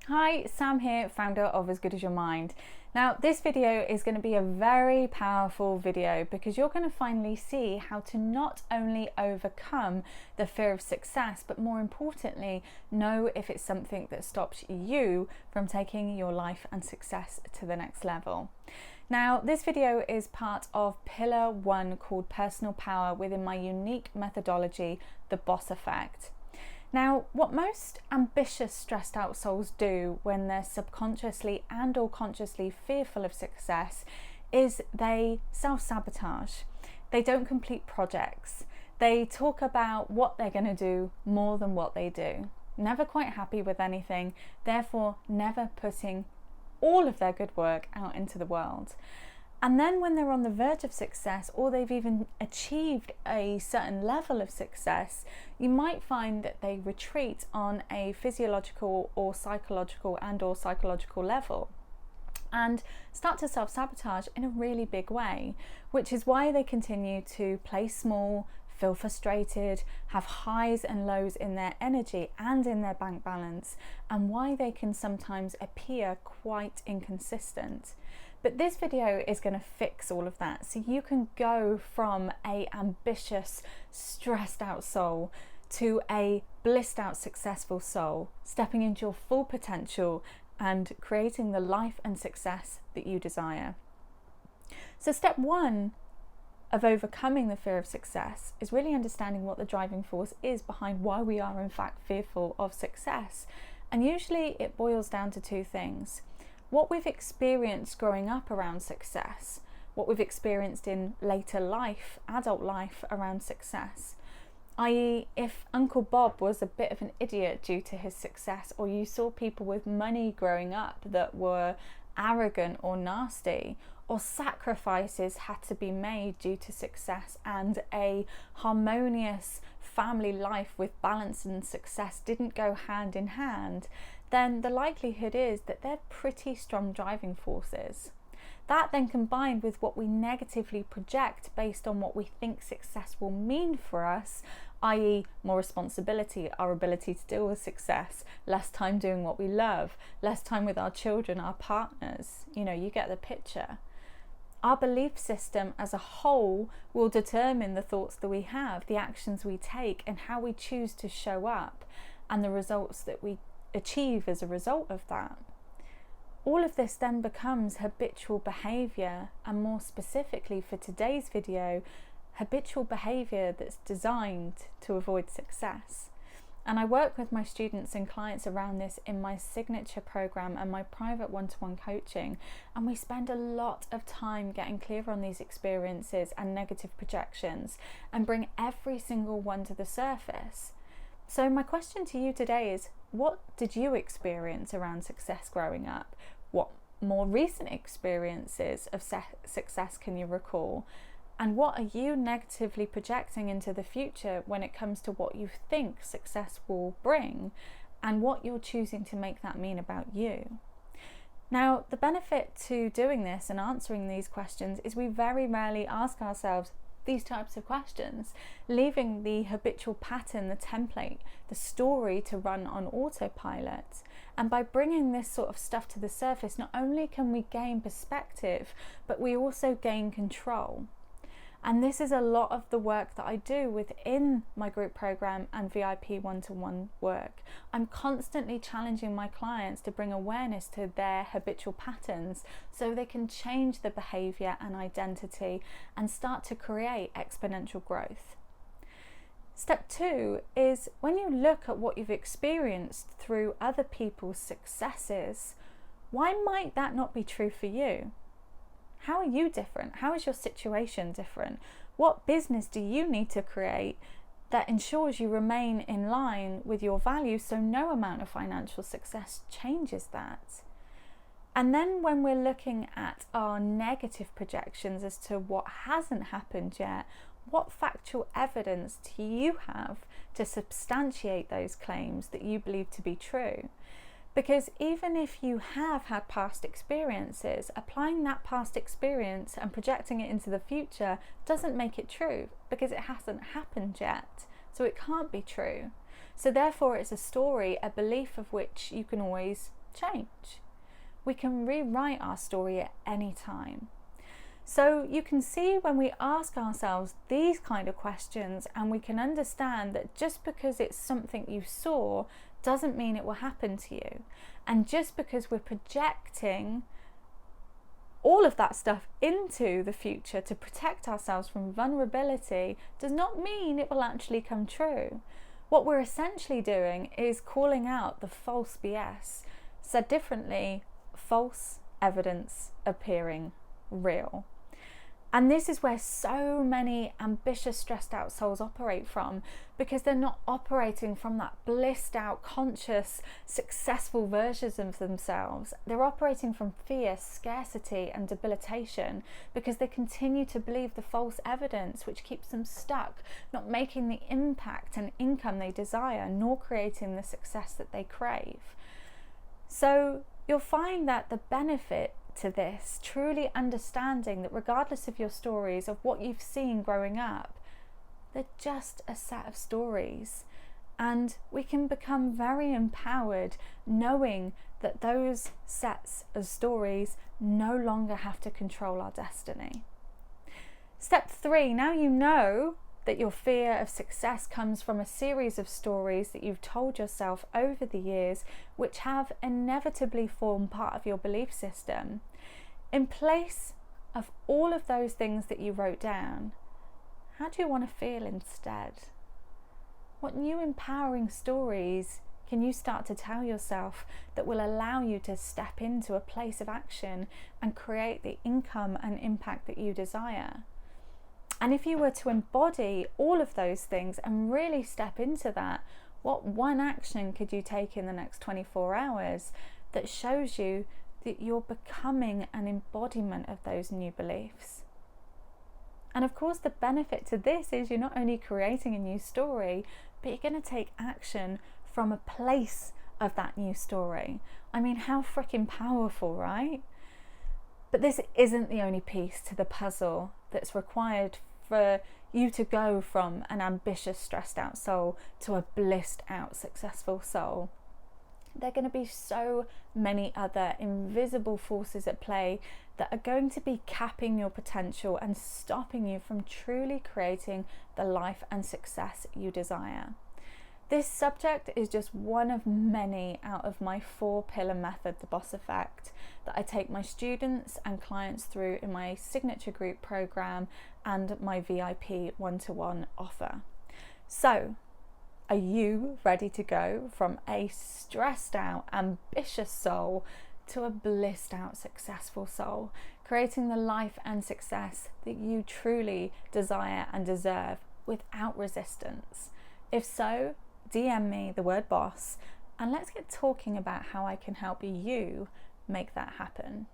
Hi, Sam here, founder of As Good As Your Mind. Now, this video is going to be a very powerful video because you're going to finally see how to not only overcome the fear of success, but more importantly, know if it's something that stops you from taking your life and success to the next level. Now, this video is part of Pillar 1 called Personal Power within my unique methodology, the Boss Effect. Now, what most ambitious, stressed out souls do when they're subconsciously and or consciously fearful of success is they self-sabotage. They don't complete projects. They talk about what they're going to do more than what they do. Never quite happy with anything, therefore never putting all of their good work out into the world. And then when they're on the verge of success, or they've even achieved a certain level of success, you might find that they retreat on a physiological or psychological level and start to self-sabotage in a really big way, which is why they continue to play small, feel frustrated, have highs and lows in their energy and in their bank balance, and why they can sometimes appear quite inconsistent. But this video is going to fix all of that, so you can go from a ambitious, stressed out soul to a blissed out, successful soul, stepping into your full potential and creating the life and success that you desire. So step 1 of overcoming the fear of success is really understanding what the driving force is behind why we are in fact fearful of success. And usually it boils down to two things: what we've experienced growing up around success, what we've experienced in later life, adult life around success. i.e., if Uncle Bob was a bit of an idiot due to his success, or you saw people with money growing up that were arrogant or nasty, or sacrifices had to be made due to success, and a harmonious family life with balance and success didn't go hand in hand, then the likelihood is that they're pretty strong driving forces. That then combined with what we negatively project based on what we think success will mean for us, i.e. more responsibility, our ability to deal with success, less time doing what we love, less time with our children, our partners, you get the picture. Our belief system as a whole will determine the thoughts that we have, the actions we take, and how we choose to show up, and the results that we achieve as a result of that. All of this then becomes habitual behavior, and more specifically for today's video, habitual behavior that's designed to avoid success. And I work with my students and clients around this in my signature program and my private one-to-one coaching, and we spend a lot of time getting clear on these experiences and negative projections and bring every single one to the surface. So my question to you today is, what did you experience around success growing up? What more recent experiences of success can you recall? And what are you negatively projecting into the future when it comes to what you think success will bring, and what you're choosing to make that mean about you? Now, the benefit to doing this and answering these questions is we very rarely ask ourselves these types of questions, leaving the habitual pattern, the template, the story to run on autopilot. And by bringing this sort of stuff to the surface, not only can we gain perspective, but we also gain control. And this is a lot of the work that I do within my group program and VIP one-to-one work. I'm constantly challenging my clients to bring awareness to their habitual patterns so they can change the behavior and identity and start to create exponential growth. Step 2 is when you look at what you've experienced through other people's successes, why might that not be true for you? How are you different? How is your situation different? What business do you need to create that ensures you remain in line with your values so no amount of financial success changes that? And then when we're looking at our negative projections as to what hasn't happened yet, what factual evidence do you have to substantiate those claims that you believe to be true? Because even if you have had past experiences, applying that past experience and projecting it into the future doesn't make it true, because it hasn't happened yet. So it can't be true. So therefore it's a story, a belief of which you can always change. We can rewrite our story at any time. So you can see when we ask ourselves these kind of questions, and we can understand that just because it's something you saw doesn't mean it will happen to you. And just because we're projecting all of that stuff into the future to protect ourselves from vulnerability does not mean it will actually come true. What we're essentially doing is calling out the false BS. Said differently, false evidence appearing real. And this is where so many ambitious, stressed out souls operate from, because they're not operating from that blissed out, conscious, successful versions of themselves. They're operating from fear, scarcity, and debilitation, because they continue to believe the false evidence, which keeps them stuck, not making the impact and income they desire, nor creating the success that they crave. So you'll find that the benefit to this, truly understanding that regardless of your stories, of what you've seen growing up, they're just a set of stories, and we can become very empowered knowing that those sets of stories no longer have to control our destiny. Step 3, now you know that your fear of success comes from a series of stories that you've told yourself over the years, which have inevitably formed part of your belief system. In place of all of those things that you wrote down, how do you want to feel instead? What new empowering stories can you start to tell yourself that will allow you to step into a place of action and create the income and impact that you desire? And if you were to embody all of those things and really step into that, what one action could you take in the next 24 hours that shows you that you're becoming an embodiment of those new beliefs? And of course, the benefit to this is you're not only creating a new story, but you're going to take action from a place of that new story. I mean, how freaking powerful, right? But this isn't the only piece to the puzzle that's required for you to go from an ambitious, stressed out soul to a blissed out, successful soul. There are going to be so many other invisible forces at play that are going to be capping your potential and stopping you from truly creating the life and success you desire. This subject is just one of many out of my 4-pillar method, the Boss Effect, that I take my students and clients through in my signature group program and my VIP one-to-one offer. So, are you ready to go from a stressed out, ambitious soul to a blissed out, successful soul, creating the life and success that you truly desire and deserve without resistance? If so, DM me the word boss and let's get talking about how I can help you make that happen.